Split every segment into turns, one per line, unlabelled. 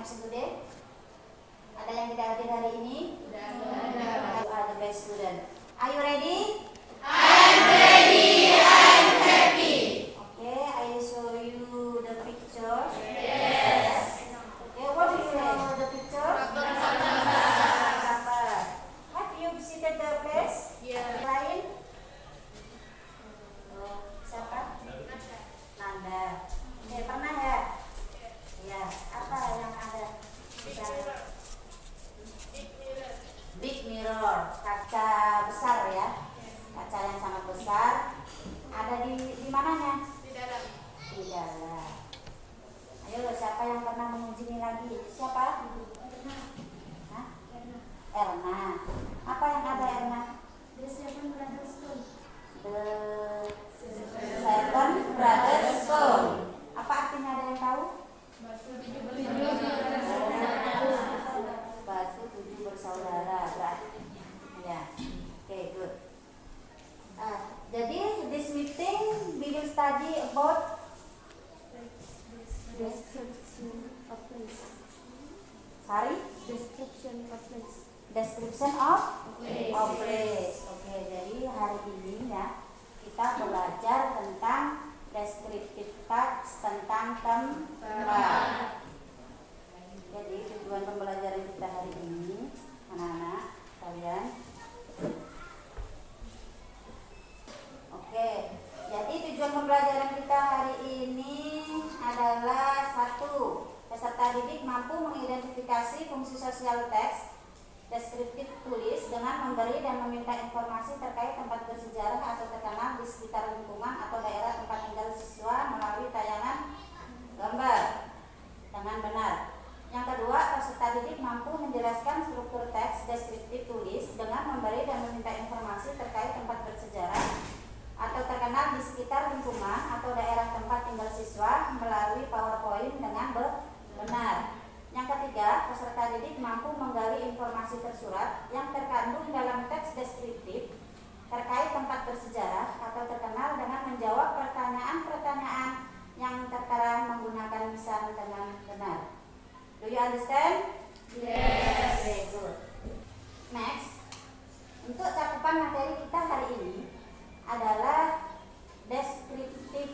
absent today? Ada yang tidak hadir hari ini? You are the best student. Are you ready?
I'm ready. I'm happy.
Okay, I show you the picture.
Yes.
Okay, what do you know the picture? Have you visited the place?
Yeah.
Lain? Oh, siapa? Nanda. Oke, pernah ya? Ya, apa yang ada di sana? Big mirror, kaca besar ya. Kaca yang sangat besar. Ada di mananya?
Di dalam.
Di dalam. Ayo, siapa yang pernah menguji ini lagi? Siapa? Hah? Erna. Apa yang ada Erna?
The Seven Brothers Stone.
The Seven Brothers Stone. Apa artinya, ada yang tahu? Batu tujuh bersaudara. Berarti ya. Oke, good. Jadi this meeting we will study about
Description of place.
sorry,
Description of place.
description of place. Oke, jadi hari ini ya kita belajar tentang descriptive text, tentang tempat. Jadi tujuan pembelajaran kita hari ini, anak-anak kalian. Oke, jadi tujuan pembelajaran kita hari ini adalah satu, peserta didik mampu mengidentifikasi fungsi sosial teks deskriptif tulis dengan memberi dan meminta informasi terkait tempat bersejarah atau terkenal di sekitar lingkungan atau daerah tempat tinggal siswa melalui tayangan gambar dengan benar. Yang kedua, peserta didik mampu menjelaskan struktur teks deskriptif tulis dengan memberi dan meminta informasi terkait tempat bersejarah atau terkenal di sekitar lingkungan atau daerah tempat tinggal siswa melalui PowerPoint dengan benar. Yang ketiga, peserta didik mampu menggali informasi tersurat yang terkandung dalam teks deskriptif terkait tempat bersejarah atau terkenal dengan menjawab pertanyaan-pertanyaan yang tertera menggunakan lisan dengan benar. Do you understand?
Yes.
Very good. Next, untuk cakupan materi kita hari ini adalah deskriptif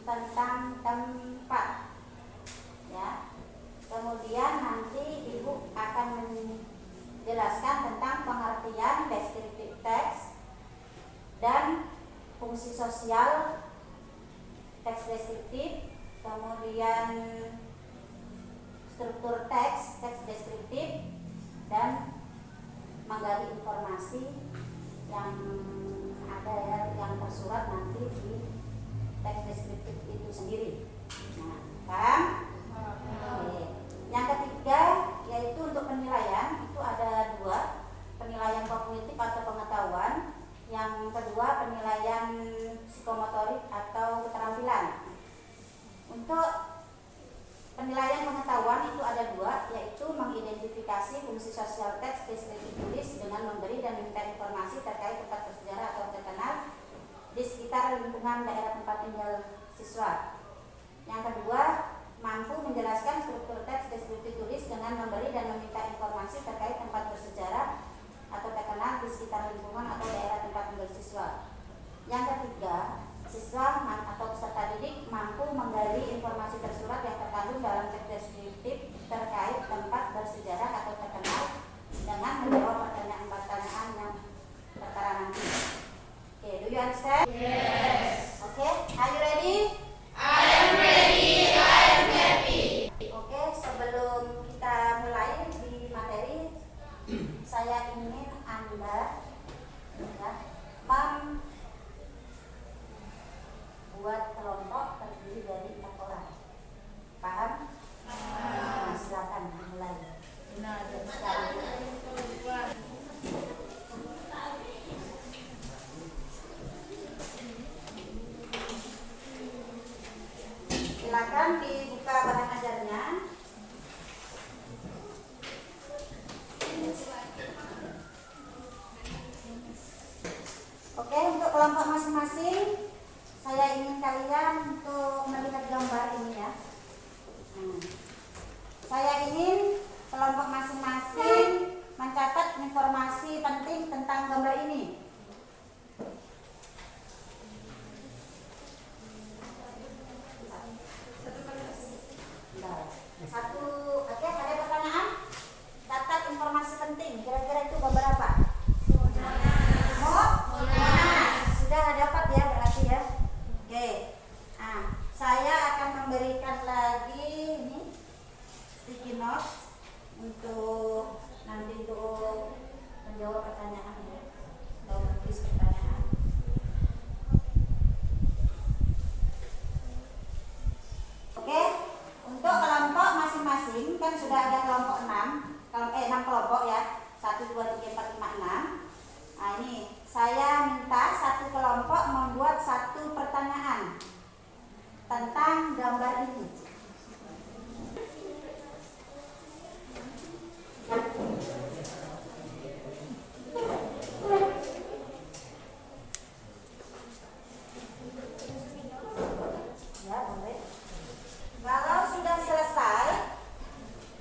tentang tempat. Ya. Kemudian nanti Ibu akan menjelaskan tentang pengertian deskriptif teks dan fungsi sosial teks deskriptif, kemudian struktur teks deskriptif, dan menggali informasi yang ada ya, yang tersurat nanti di teks deskriptif itu sendiri. Nah, paham? Oke. Yang ketiga yaitu untuk penilaian, itu ada dua, penilaian kognitif atau pengetahuan. Yang kedua penilaian psikomotorik atau keterampilan. Untuk penilaian pengetahuan itu ada dua, yaitu mengidentifikasi fungsi sosial teks deskriptif tulis dengan memberi dan meminta informasi terkait tempat bersejarah atau terkenal di sekitar lingkungan daerah tempat tinggal siswa. Yang kedua, mampu menjelaskan struktur teks deskriptif tulis dengan memberi dan meminta informasi terkait tempat bersejarah atau terkenal di sekitar lingkungan atau daerah tempat tinggal siswa. Yang ketiga, siswa atau peserta didik mampu menggali informasi tersurat yang terkandung dalam teks deskriptif terkait tempat bersejarah atau terkenal dengan menjawab pertanyaan-pertanyaan yang tertera nanti. Okay, do you understand?
Yes.
Okay, are you ready?
I am ready. I am happy.
Oke, sebelum kita mulai di materi, saya ingin Anda ya, buat kelompok terdiri dari 4 orang. Paham? Nah, silakan dimulai. Silakan dibuka bahan ajarnya. Oke, untuk kelompok masing-masing saya ingin kalian untuk melihat gambar ini ya. Saya gambar ini. Satu, oke, ada pertanyaan? Catat informasi penting. Kira-kira itu gambar apa? Monas. Sudah dapat ya berarti ya. Oke. Nah, saya akan memberikan lagi ini sticky notes untuk nanti untuk menjawab pertanyaan ya. Atau menulis pertanyaan. Oke. Untuk kelompok masing-masing kan sudah ada kelompok 6 kelompok ya. 1 2 3 4 5 6. Nah, ini saya minta satu kelompok membuat satu pertanyaan tentang gambar ini. Ya, boleh. Kalau sudah selesai,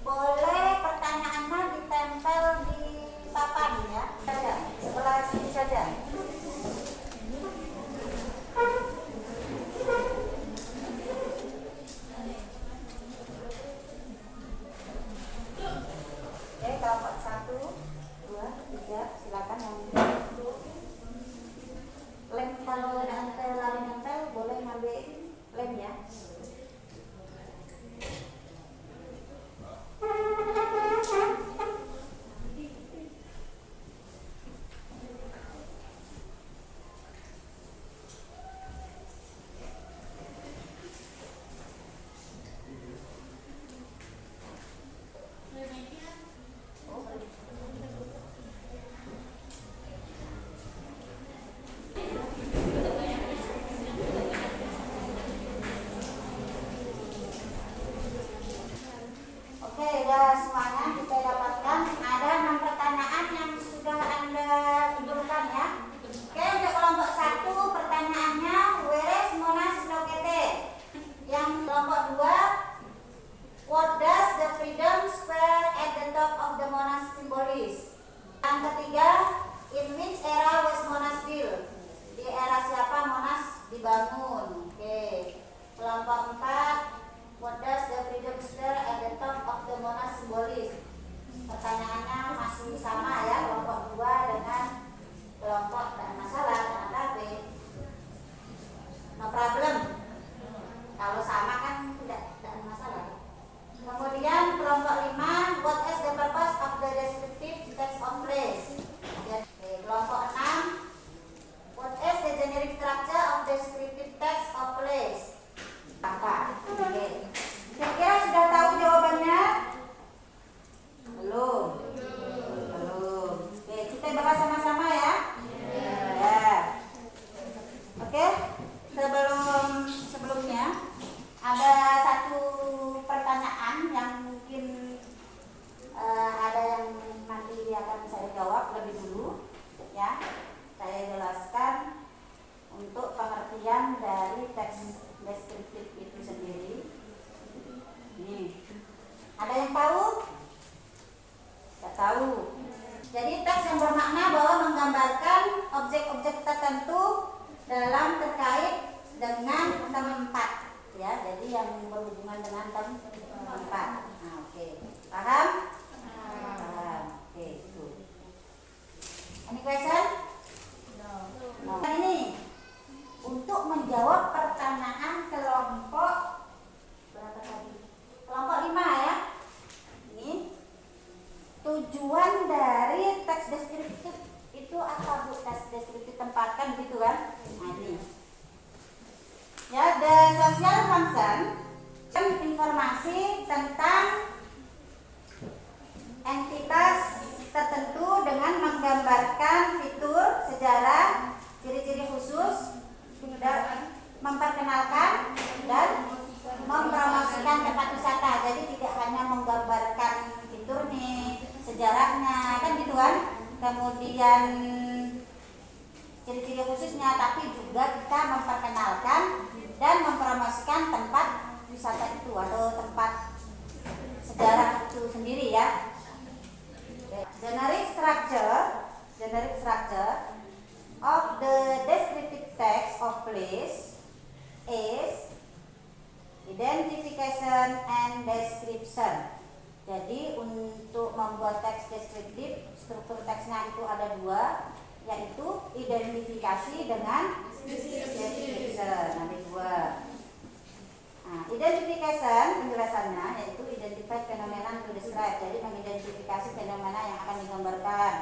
boleh pertanyaannya ditempel di papan ya. Sebelah sini saja. Oke, kelompok 1, 2, 3, silakan yang lem, kalau nempel lari nempel boleh ngambil lem ya. Oke, ya semuanya kita dapatkan. Ada 6 pertanyaan yang sudah Anda kumpulkan ya. Oke, untuk kelompok 1 pertanyaannya where is Monas located? Yang kelompok 2, what does the Freedom Square at the top of the Monas symbolize? Yang ketiga, in which era was Monas built? Di era siapa Monas dibangun? Oke. Kelompok 4, what does the Freedom Square at the top of the Monas symbolize? Pertanyaannya masih sama ya, kelompok 2 dengan kelompok dan masalah dan KB. No problem. Kalau sama kan tidak ada masalah. Kemudian kelompok 5, what is the purpose of the descriptive text of place? Oke, kelompok 6, what is the generic structure of descriptive text of place? Apa? Oke. Kira-kira sudah tahu jawabannya? Belum. Belum. Oke, kita bahas sama-sama ya. Ya. Oke. Sebelumnya ada satu pertanyaan yang mungkin ada yang nanti akan saya jawab lebih dulu ya. Saya jelaskan untuk pengertian dari teks deskriptif itu sendiri. Nih, ada yang tahu? Tidak tahu. Jadi teks yang bermakna bahwa menggambarkan objek-objek tertentu dalam terkait dengan tempat, ya. Jadi yang berhubungan dengan tempat. Nah, oke. Paham? Paham. Oke, itu. Any question? No. Nah, ini untuk menjawab pertanyaan kelompok berapa tadi? Kelompok 5 ya. Ini tujuan dari teks deskriptif itu apa Bu? Teks deskriptif tempat kan gitu kan? Nah, ini. Ya, the social function kan informasi tentang entitas tertentu dengan menggambarkan fitur, sejarah, ciri-ciri khusus, dan memperkenalkan dan mempromosikan tempat wisata. Jadi tidak hanya menggambarkan fiturnya, sejarahnya, kan gitu kan. Kemudian ciri-ciri khususnya, tapi juga kita memperkenalkan dan mempromosikan tempat wisata itu atau tempat sejarah itu sendiri ya. Generic structure generic structure of the descriptive text of place is identification and description. Jadi untuk membuat teks deskriptif, struktur teksnya itu ada dua, yaitu identifikasi dengan description. Ada dua. Nah, identification penjelasannya yaitu identify fenomena to describe. Jadi mengidentifikasi fenomena yang akan digambarkan.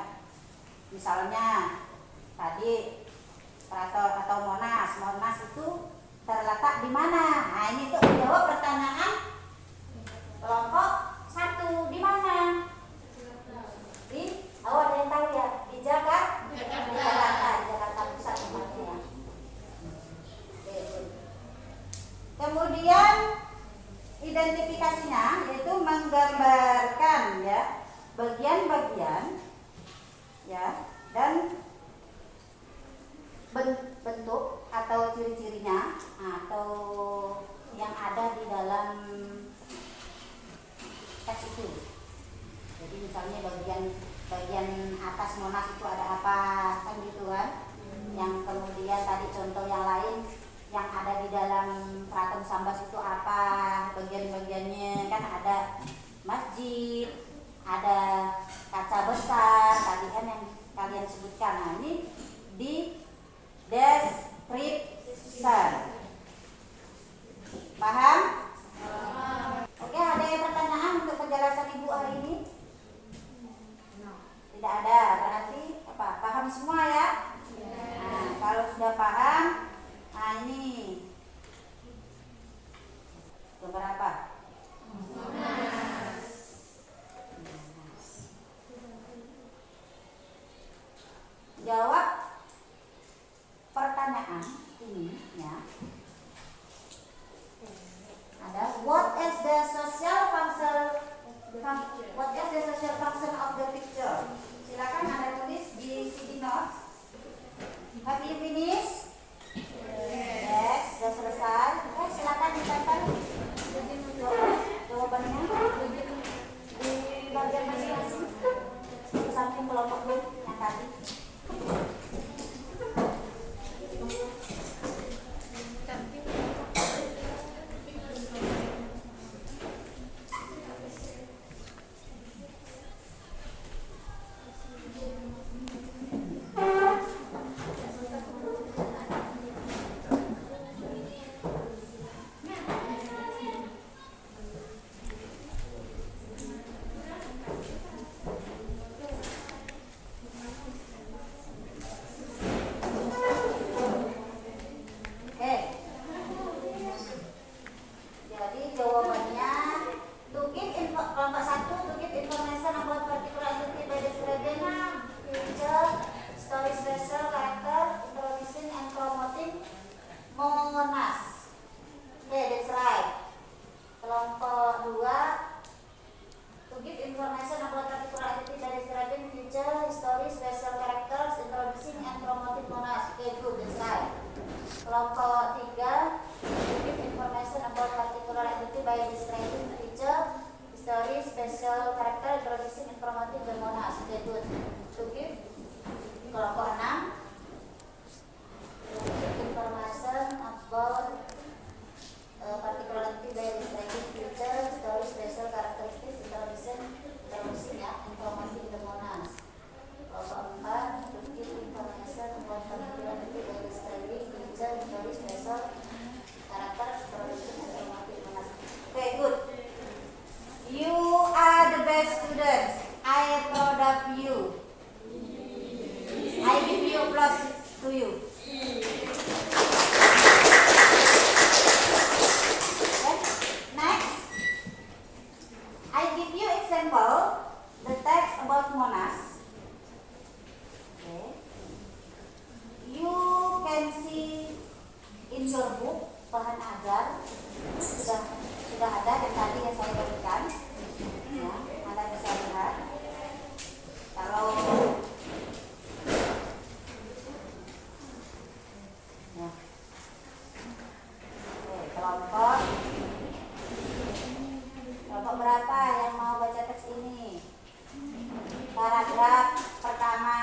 Misalnya tadi Keraton atau Monas. Monas itu terletak di mana? Nah, ini untuk menjawab pertanyaan kelompok 1. Di mana? Ada yang tahu ya? Di Jakarta. Di Jakarta Pusat tempatnya. Kemudian identifikasinya yaitu menggambarkan ya bagian-bagian ya dan bentuk atau ciri-cirinya atau yang ada di dalam teks itu. Jadi misalnya bagian atas Monas itu ada apa kan gitu kan. Yang kemudian tadi contoh yang lain yang ada di dalam Keraton Sambas itu apa bagian-bagiannya, kan ada masjid, ada kaca besar tadi kan yang kalian sebutkan. Nah ini di description. Paham? Oke, ada yang pertanyaan untuk penjelasan Ibu hari ini? Tidak ada, berarti apa? Paham semua ya? Nah, kalau sudah paham, nah ini gambar apa? Jawab pertanyaan ini ya. Ada what is the social function of the picture? Silakan Anda tulis di CD notes. Have you finished? Yes, sudah selesai. Oke, silakan ditempel jawabannya di bagian masing-masing di samping kelompok B yang tadi. Kelompok 3, give information about particular entity by describing feature, history, special character, introducing, informative, dan Monas. Oke, good. To give. Kelompok 6, give information about particular entity by describing feature, history, special characteristics, introducing, ya, informative, dan Monas. Kelompok 4, to give information about particular entity by describing very special character, introduction, and informative Monas. Okay, good. You are the best students. I am proud of you. I give you applause to you. Okay. Next, I give you example the text about Monas. Okay. You can see in your book bahan ajar sudah ada dan tadi yang saya berikan ya, Anda bisa lihat kalau ya. Oke, kelompok berapa yang mau baca teks ini? Paragraf pertama.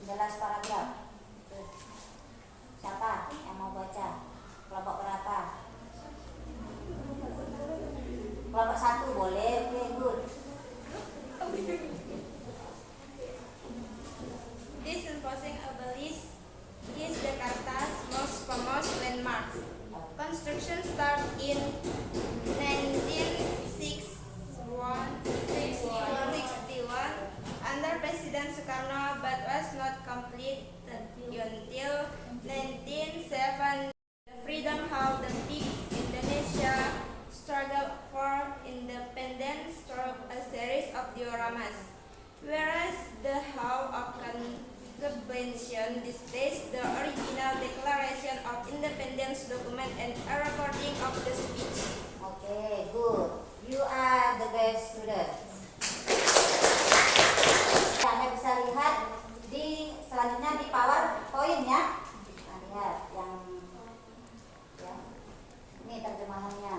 Jelas paragraf. Tuh. Siapa yang mau baca? Kelompok berapa? Kelompok 1 boleh. Oke, good.
This imposing obelisk is Jakarta's most famous landmark. Construction started in 1961 under President Sukarno, but was not completed until 1970. The Freedom Hall depicts Indonesia struggle for independence through a series of dioramas, whereas the Hall of Convention displays the original Declaration of Independence document and a recording of the speech.
Oke, good. You are the best student. Anda bisa lihat di selanjutnya di PowerPoint ya. Nah, lihat yang ya. Ini terjemahannya.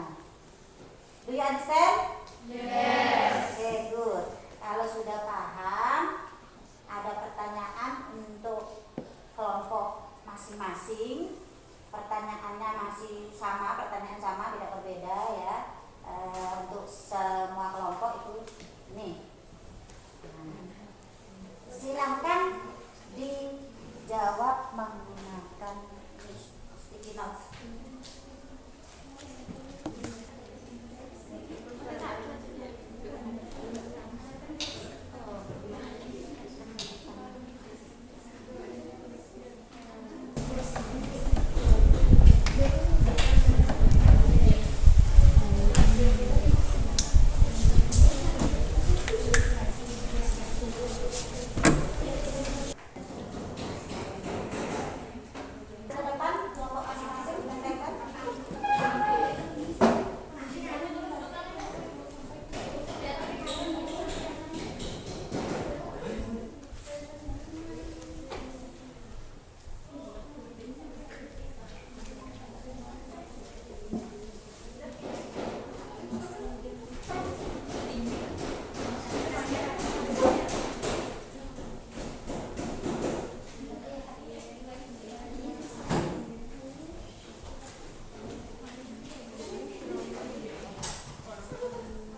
Do you understand?
Yes.
Oke, good. Kalau sudah paham, ada pertanyaan untuk kelompok masing-masing. Pertanyaannya masih sama, pertanyaan sama, tidak berbeda ya. Untuk semua kelompok itu ini. Silahkan dijawab menggunakan sticky notes.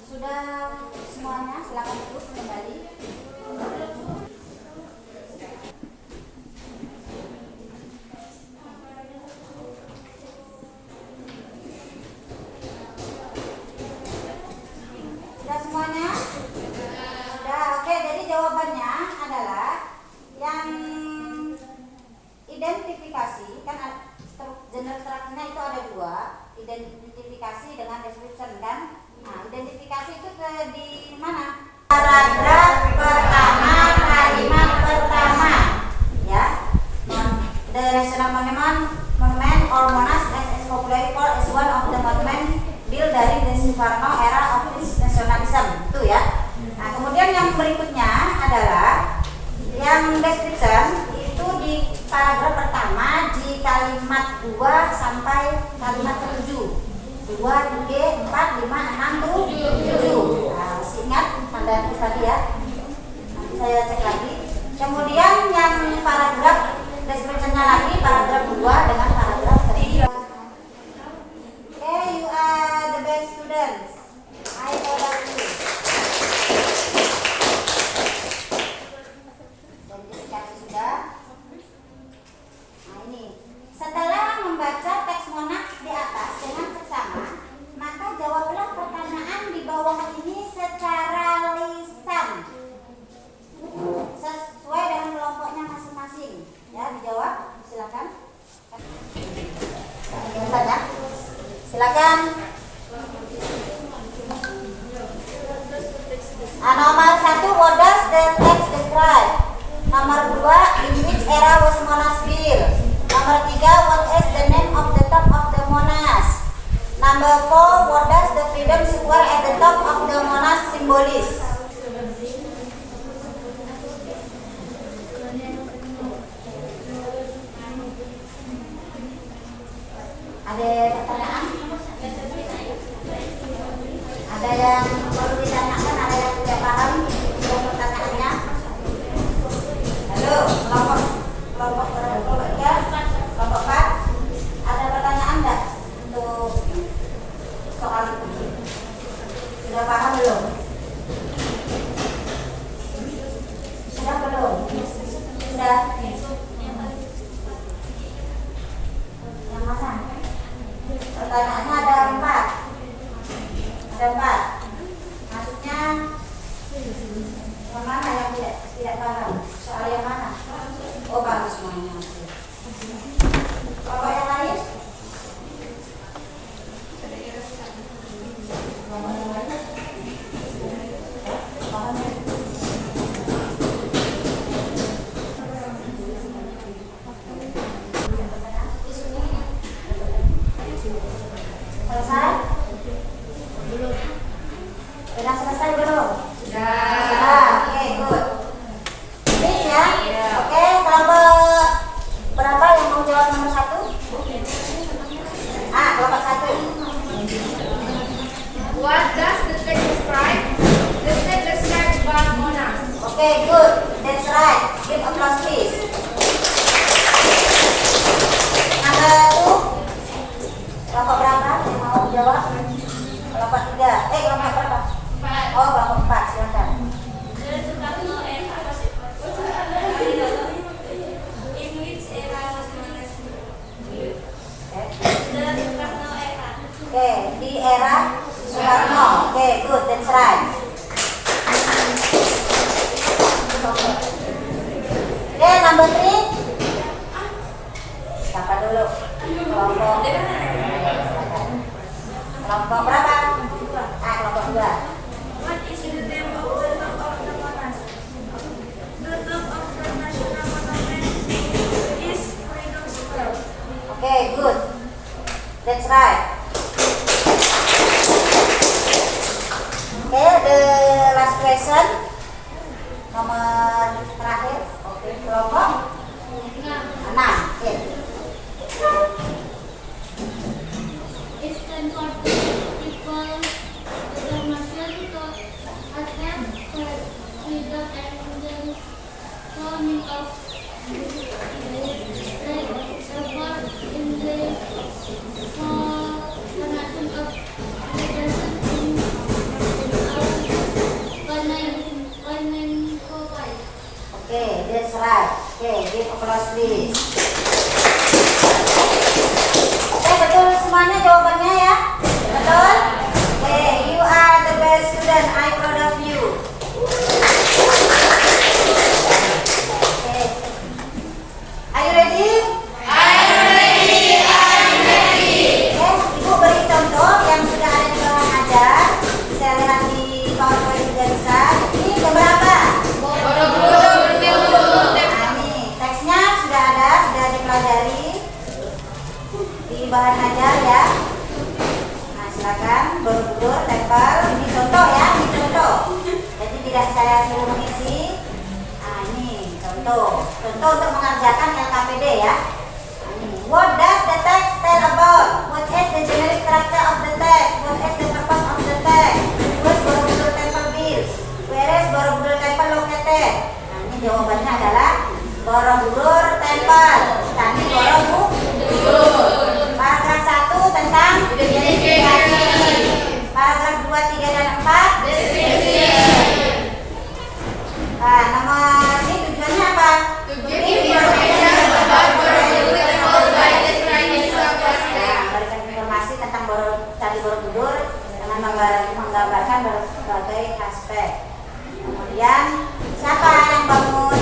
Sudah semuanya, silakan duduk kembali. Sudah semuanya? Sudah, oke. Jadi jawabannya adalah yang identifikasi, kan genre strukturnya itu ada 2, identifikasi dengan description kan. Nah, identifikasi itu di mana? Paragraf pertama, kalimat pertama, ya. The National Monument or Monas as popularly called is one of the monument built dari the Soekarno era of nationalism, itu ya. Nah, kemudian yang berikutnya adalah yang description itu di paragraf pertama di kalimat 2 sampai kalimat ke-7. 2, 3, 4, 5, 6, 7. Nah, masih ingat tanda tulis tadi ya? Nanti saya cek lagi. Kemudian yang paragraf description-nya lagi paragraf 2 dengan paragraf ketiga. Okay, you are the best students. I order you. Identifikasi sudah. Nah, ini. Setelah membaca teks Monas di atas dengan seksama, maka jawablah pertanyaan di bawah ini secara lisan sesuai dengan kelompoknya masing-masing. Ya, dijawab. Silakan. Ya. Silakan. Nomor 1, what does the text describe? Nomor 2, in which era was Monas built? Nomor 3, what is the name of the top of the Monas? Number 4, what does the Freedom Square at the top of the Monas symbolize? Ada pertanyaan? Ada yang perlu ditanyakan? Ada yang tidak paham dengan pertanyaannya? Halo, kelompok aja. Yang mana? Pertanyaannya ada 4. Ada 4. Maksudnya yang mana yang tidak paham? Soal yang mana? Oh, bagus semuanya. Kalau yang lain? Selesai? Belum. Sudah selesai belum? Sudah. Oke, good. Please ya. Oke, kelompok berapa yang mau jawab nomor 1? Kelompok 1.
What does the text describe? The text describes Bang Monas.
Oke, good. That's right. Give applause please. Number 2. Kelompok berapa yang mau jawab? Kelompok 3. Kelompok berapa? 4. Oh, kelompok 4. Silakan.
In which era was Monas built?
Oke.
The Soekarno era.
Oke, di era Soekarno. Oke, good. That's right. Oke, number 3. Siapa dulu? Kelompok berapa? Kelompok 2.
What is the name of the top of the Monas? The top of the national monument is Freedom Square.
Oke, good. That's right. Oke, the last question. Nomor terakhir. Oke, kelompok 6. Oke.
It's time for the people international to attempt for freedom and the forming of the effort in the formation of leadership in 1945.
Oke, that's right. Oke, give applause please. Oke, betul semuanya jawabannya ya? Betul? Oke, you are the best student. I'm proud of you. Oke. Are you ready? Oke, Ibu beri contoh yang sudah ada di bawah ajar. Saya lihat di PowerPoint juga bisa. Ini beberapa. Nah, ini teksnya sudah ada, sudah dipelajari di bahan ajar ya. Nah, silakan Borobudur, tempel. Ini contoh ya, ini contoh. Jadi tidak saya suruh mengisi. Nah, ini contoh. Contoh untuk mengerjakan LKPD ya. Nah, ini. What does the text tell about? What is the generic structure of the text? What is the purpose of the text? Where's Borobudur temple built? Where is Borobudur temple located? Nah, ini jawabannya adalah Borobudur temple. Candi Borobudur. Paragraf 1 tentang identifikasi. Paragraf 2, 3, dan 4 deskripsi. Nah, nomor ini tujuannya apa? Memberikan informasi tentang Candi Borobudur dengan menggambarkan berbagai aspek. Kemudian siapa yang bangun?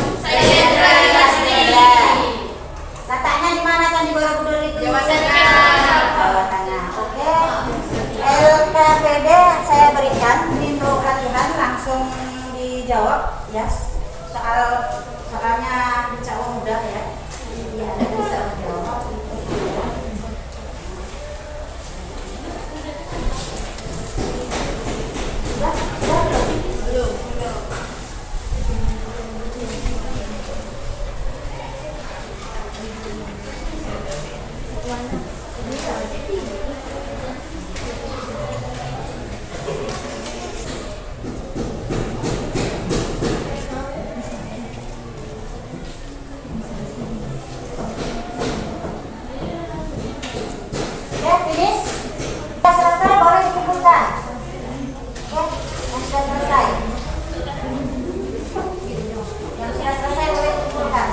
Letaknya di mana Candi Borobudur itu? Jawa Tengah. Oke. LKPD saya berikan ini untuk latihan, langsung dijawab ya. Soalnya insya Allah mudah ya. Iya, Anda bisa menjawab. Sudah belum? Finish? Sudah selesai, boleh dikumpulkan. Oke, yang sudah selesai. Yang sudah selesai boleh dikumpulkan.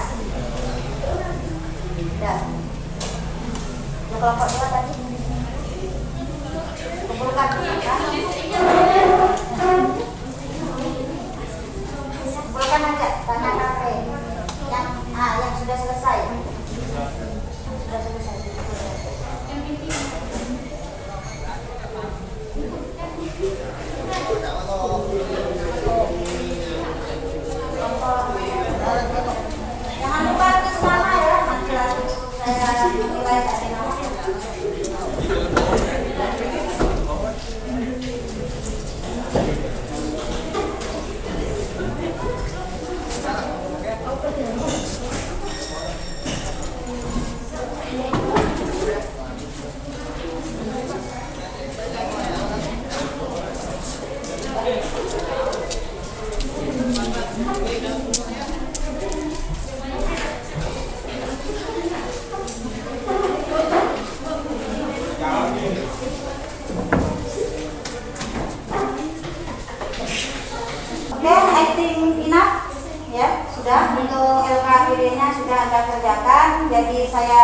idenya sudah Anda kerjakan, jadi saya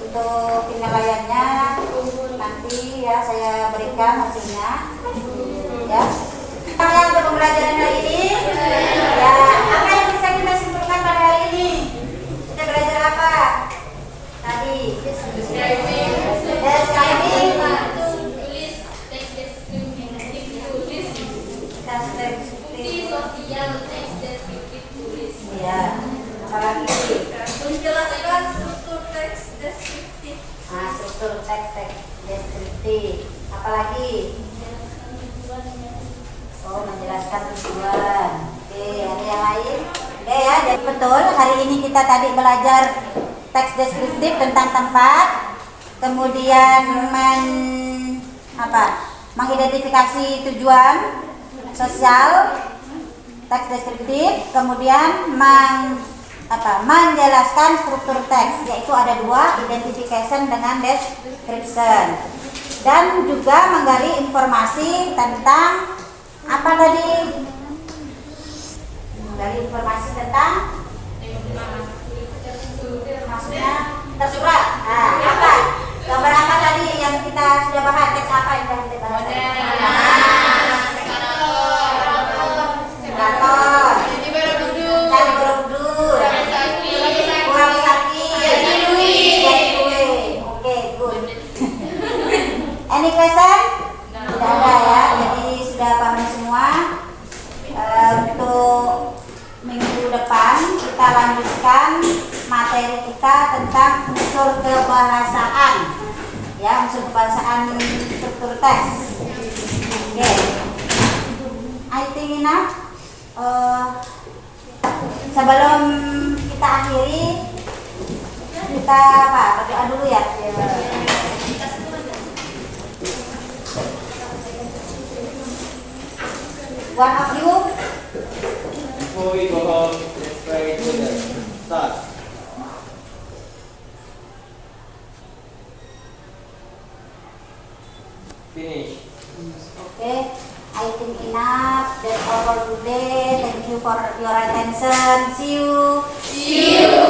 untuk penilaiannya nanti ya saya berikan hasilnya ya. Yang untuk pembelajaran hari ini ya, apa yang bisa kita simpulkan pada hari ini? Kita belajar apa tadi? Describing, ya, apalagi
Menjelaskan struktur teks deskriptif.
nah, struktur teks deskriptif, apalagi menjelaskan tujuan. Oke, ada yang lain? Oke ya, jadi betul hari ini kita tadi belajar teks deskriptif tentang tempat, kemudian mengidentifikasi tujuan sosial teks deskriptif, kemudian menjelaskan struktur teks, yaitu ada dua, identification dengan description, dan juga menggali informasi tentang apa tadi? Menggali informasi tentang maksudnya tersurat. Nah, apa? Gambar apa tadi yang kita sudah bahas? Teks apa yang kita bahas? Simulator. Candi Borobudur. Kurang sakit. Oke, good. Any question? Tidak ada ya. Jadi sudah paham semua. Untuk minggu depan kita lanjutkan materi kita tentang unsur kebahasaan, ya, unsur kebahasaan struktur teks. Oke, I think enough. Sebelum kita akhiri, kita berdoa dulu ya. One of you.
Before we go home, let's pray together. Start. Finish.
Okay, I think enough. That's all for today. Thank you for your attention. See you.